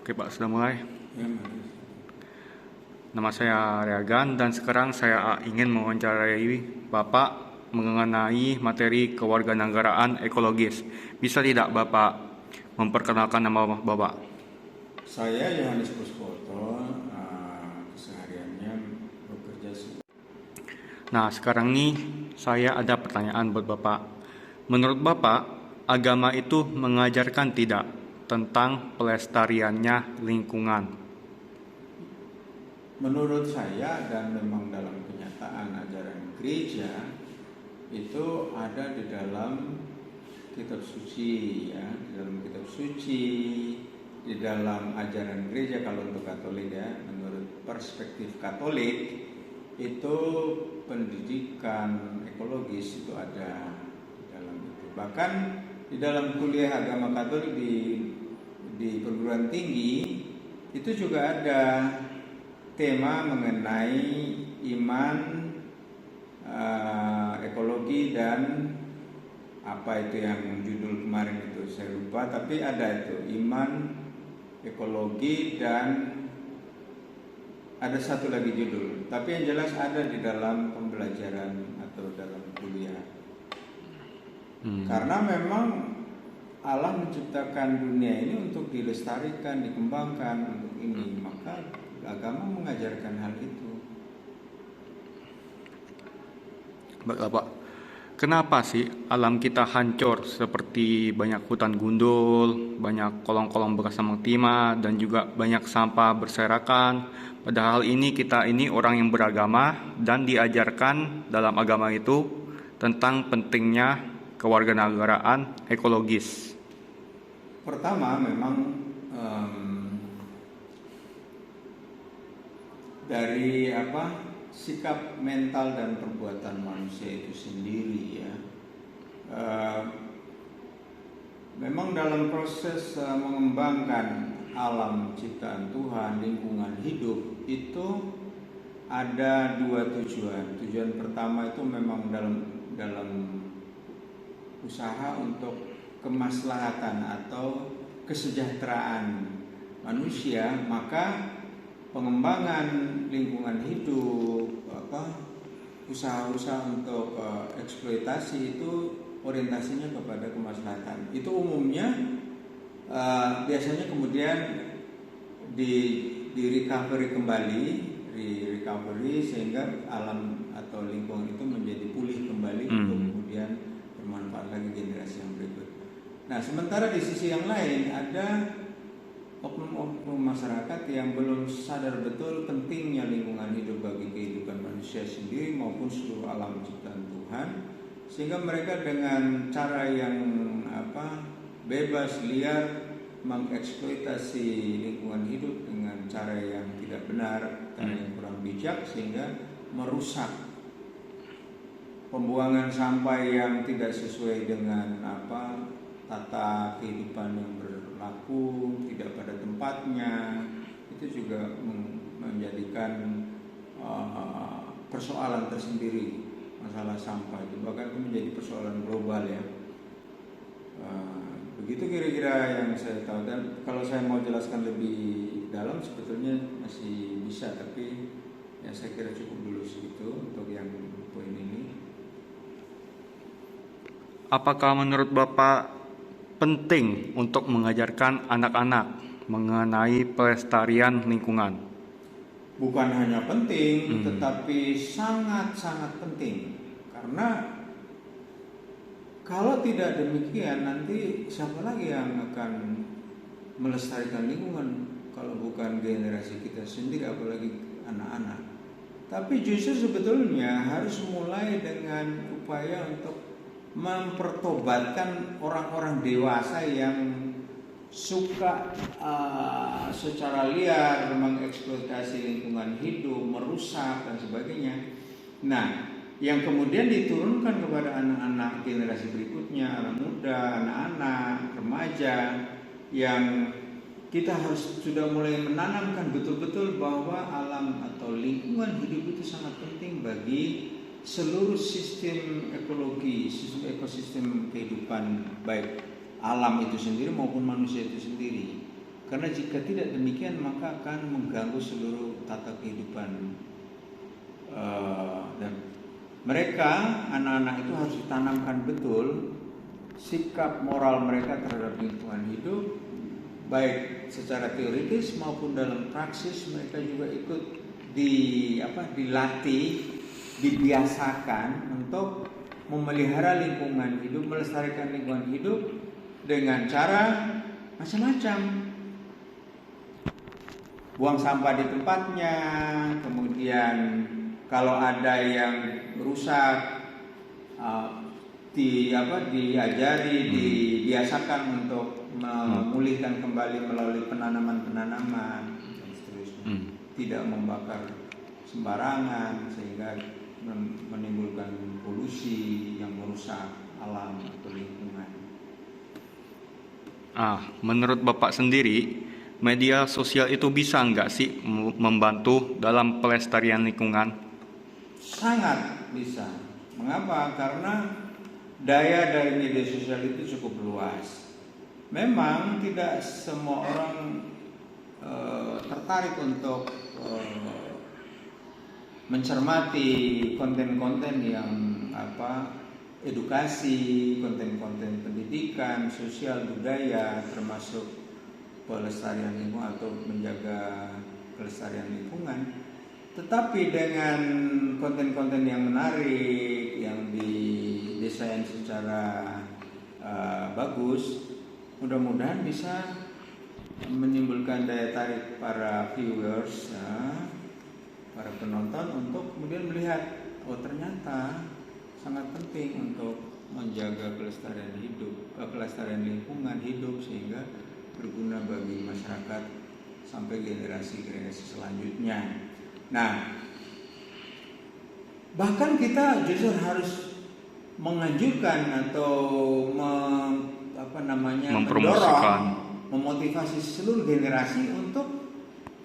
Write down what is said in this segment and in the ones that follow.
Oke Pak, sudah mulai. Ya, Mas. Nama saya Reagan dan sekarang saya ingin mewawancarai Bapak mengenai materi kewarganegaraan ekologis. Bisa tidak Bapak memperkenalkan nama Bapak? Saya Yohanes Puspoto, kesehariannya bekerja Nah, sekarang nih saya ada pertanyaan buat Bapak. Menurut Bapak, agama itu mengajarkan tidak tentang pelestariannya lingkungan? menurut saya, dan memang dalam kenyataan ajaran gereja itu ada di dalam kitab suci, ya, di dalam kitab suci, di dalam ajaran gereja. Kalau untuk Katolik, ya, menurut perspektif Katolik itu pendidikan ekologis itu ada di dalam itu. Bahkan di dalam kuliah agama Katolik di perguruan tinggi itu juga ada tema mengenai iman, ekologi, dan apa itu yang judul kemarin itu saya lupa, tapi ada itu iman, ekologi, dan ada satu lagi judul, tapi yang jelas ada di dalam pembelajaran atau dalam kuliah. Karena memang Allah menciptakan dunia ini untuk dilestarikan, dikembangkan untuk ini, maka agama mengajarkan hal itu. Bapak, kenapa sih alam kita hancur seperti banyak hutan gundul, banyak kolong-kolong bekas tambang timah, dan juga banyak sampah berserakan? Padahal kita ini orang yang beragama dan diajarkan dalam agama itu tentang pentingnya kewarganegaraan ekologis. Pertama, memang dari sikap mental dan perbuatan manusia itu sendiri, ya. Memang dalam proses mengembangkan alam ciptaan Tuhan, lingkungan hidup itu ada dua tujuan. Tujuan pertama itu memang dalam usaha untuk kemaslahatan atau kesejahteraan manusia, maka pengembangan lingkungan hidup, usaha-usaha untuk eksploitasi itu orientasinya kepada kemaslahatan. Itu umumnya biasanya kemudian di recovery kembali, sehingga alam atau lingkungan itu menjadi pulih kembali untuk kemudian bermanfaat lagi generasi yang berikut. Nah, sementara di sisi yang lain ada oknum-oknum masyarakat yang belum sadar betul pentingnya lingkungan hidup bagi kehidupan manusia sendiri maupun seluruh alam ciptaan Tuhan, sehingga mereka dengan cara yang bebas, liar, mengeksploitasi lingkungan hidup dengan cara yang tidak benar, cara yang kurang bijak, sehingga merusak pembuangan sampah yang tidak sesuai dengan tata kehidupan yang berlaku, tidak pada tempatnya. Itu juga menjadikan persoalan tersendiri, masalah sampah itu, bahkan itu menjadi persoalan global, ya. Begitu kira-kira yang saya tahu, dan kalau saya mau jelaskan lebih dalam sebetulnya masih bisa, tapi ya saya kira cukup dulu segitu untuk yang poin ini. Apakah menurut Bapak penting untuk mengajarkan anak-anak mengenai pelestarian lingkungan? Bukan hanya penting, tetapi sangat-sangat penting. Karena kalau tidak demikian, nanti siapa lagi yang akan melestarikan lingkungan kalau bukan generasi kita sendiri, apalagi anak-anak. Tapi justru sebetulnya harus mulai dengan upaya untuk mempertobatkan orang-orang dewasa yang suka secara liar mengeksploitasi lingkungan hidup, merusak dan sebagainya. Nah, yang kemudian diturunkan kepada anak-anak generasi berikutnya, anak muda, anak-anak, remaja, yang kita harus sudah mulai menanamkan betul-betul bahwa alam atau lingkungan hidup itu sangat penting bagi seluruh sistem ekologi, sistem ekosistem kehidupan, baik alam itu sendiri maupun manusia itu sendiri. Karena jika tidak demikian maka akan mengganggu seluruh tata kehidupan. Dan mereka, anak-anak itu harus ditanamkan betul sikap moral mereka terhadap lingkungan hidup, baik secara teoritis maupun dalam praksis. Mereka juga ikut dilatih, dibiasakan untuk memelihara lingkungan hidup, melestarikan lingkungan hidup dengan cara macam-macam. Buang sampah di tempatnya, kemudian kalau ada yang rusak diajari, dibiasakan untuk memulihkan kembali melalui penanaman-penanaman dan seterusnya. Tidak membakar sembarangan sehingga menimbulkan polusi yang merusak alam atau lingkungan. Menurut Bapak sendiri, media sosial itu bisa nggak sih membantu dalam pelestarian lingkungan? Sangat bisa. Mengapa? Karena daya dari media sosial itu cukup luas. Memang tidak semua orang tertarik untuk mencermati konten-konten yang edukasi, konten-konten pendidikan, sosial, budaya, termasuk pelestarian lingkungan atau menjaga kelestarian lingkungan. Tetapi dengan konten-konten yang menarik, yang didesain secara bagus, mudah-mudahan bisa menimbulkan daya tarik para viewers, para penonton untuk kemudian melihat, oh ternyata sangat penting untuk menjaga kelestarian hidup, kelestarian lingkungan hidup sehingga berguna bagi masyarakat sampai generasi-generasi selanjutnya. Nah, bahkan kita justru harus menganjurkan atau mendorong, memotivasi seluruh generasi untuk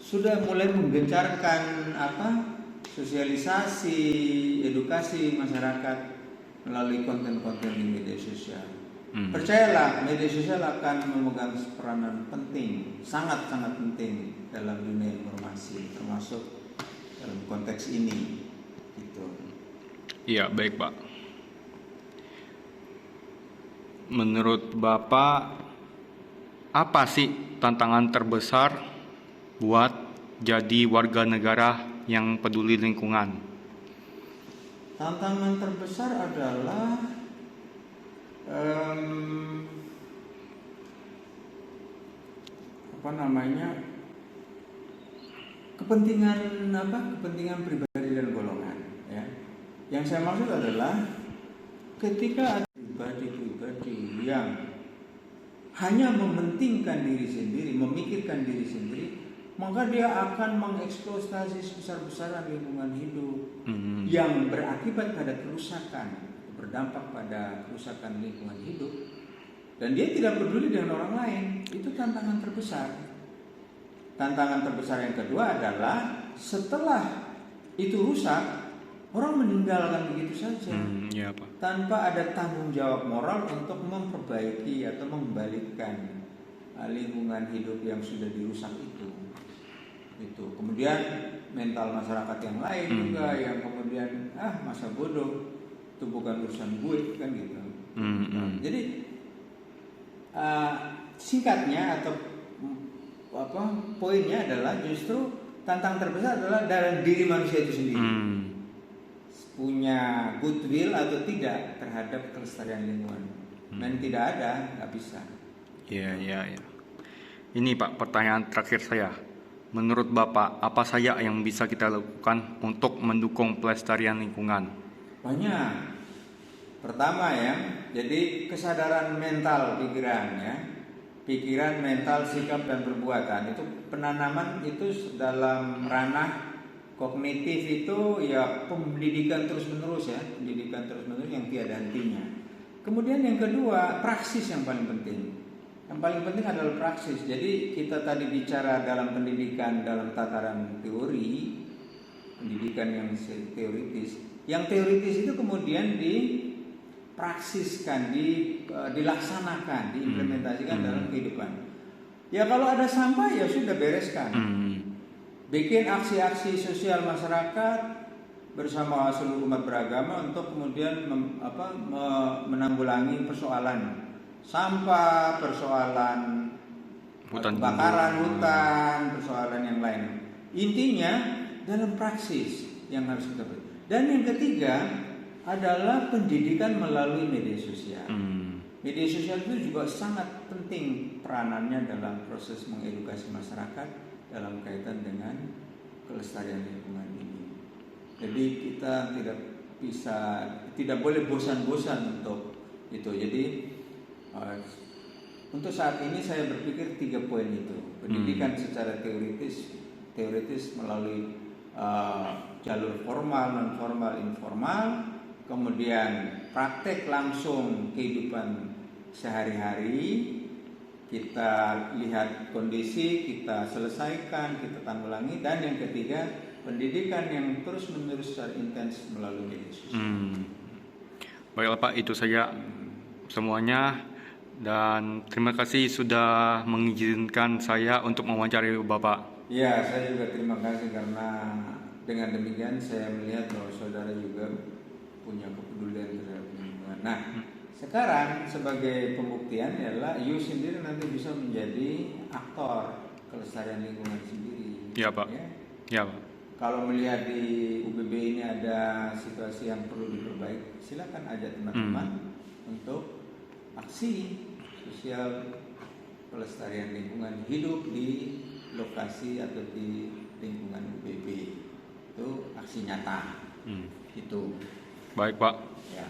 sudah mulai menggencarkan sosialisasi, edukasi masyarakat melalui konten-konten di media sosial. Percayalah, media sosial akan memegang peranan penting, sangat-sangat penting dalam dunia informasi, termasuk dalam konteks ini. Gitu. Iya, baik Pak. Menurut Bapak, apa sih tantangan terbesar buat jadi warga negara yang peduli lingkungan? Tantangan terbesar adalah kepentingan pribadi dan golongan, ya. Yang saya maksud adalah ketika ada pribadi yang hanya mementingkan diri sendiri, memikirkan diri sendiri, maka dia akan mengeksploitasi sebesar-besaran lingkungan hidup yang berakibat pada kerusakan, berdampak pada kerusakan lingkungan hidup, dan dia tidak peduli dengan orang lain. Itu tantangan terbesar. Tantangan terbesar yang kedua adalah setelah itu rusak, orang meninggalkan begitu saja, tanpa ada tanggung jawab moral untuk memperbaiki atau membalikkan lingkungan hidup yang sudah dirusak itu. Kemudian mental masyarakat yang lain juga yang kemudian masa bodoh, itu bukan urusan gue, kan gitu. Jadi singkatnya atau poinnya adalah justru tantangan terbesar adalah dalam diri manusia itu sendiri. Punya goodwill atau tidak terhadap kelestarian lingkungan. Dan tidak ada, nggak bisa. Iya. Ini Pak, pertanyaan terakhir saya. Menurut Bapak, apa saja yang bisa kita lakukan untuk mendukung pelestarian lingkungan? Banyak. Pertama jadi kesadaran mental pikiran, pikiran, mental, sikap dan perbuatan. Itu penanaman itu dalam ranah kognitif itu pendidikan terus-menerus pendidikan terus-menerus yang tiada hentinya. Kemudian yang kedua, praksis yang paling penting. Yang paling penting adalah praksis. Jadi kita tadi bicara dalam pendidikan dalam tataran teori, pendidikan yang teoritis. Yang teoritis itu kemudian dipraksiskan, dilaksanakan, diimplementasikan dalam kehidupan. Ya kalau ada sampah ya sudah bereskan. Bikin aksi-aksi sosial masyarakat bersama seluruh umat beragama untuk kemudian menanggulangi persoalan sampah, persoalan kebakaran hutan, persoalan yang lain. Intinya dalam praksis yang harus kita beri. Dan yang ketiga adalah pendidikan melalui media sosial. Media sosial itu juga sangat penting peranannya dalam proses mengedukasi masyarakat dalam kaitan dengan kelestarian lingkungan ini. Jadi kita tidak boleh bosan-bosan untuk itu. Jadi untuk saat ini saya berpikir 3 poin itu. Pendidikan secara teoritis melalui jalur formal, non formal, informal, kemudian praktek langsung kehidupan sehari-hari, kita lihat kondisi, kita selesaikan, kita tanggulangi, dan yang ketiga pendidikan yang terus-menerus secara intens melalui media sosial. Baiklah Pak, itu saja semuanya, dan terima kasih sudah mengizinkan saya untuk mewawancari Bapak. Ya, saya juga terima kasih karena dengan demikian saya melihat bahwa saudara juga punya kepedulian terhadap lingkungan. Nah, sekarang sebagai pembuktian adalah you sendiri nanti bisa menjadi aktor kelestarian lingkungan sendiri. Ya Pak. Ya Pak. Kalau melihat di UBB ini ada situasi yang perlu diperbaiki, silakan ajak teman-teman untuk aksi sosial pelestarian lingkungan hidup di lokasi atau di lingkungan UBB. Itu aksi nyata. Itu. Baik Pak. Ya.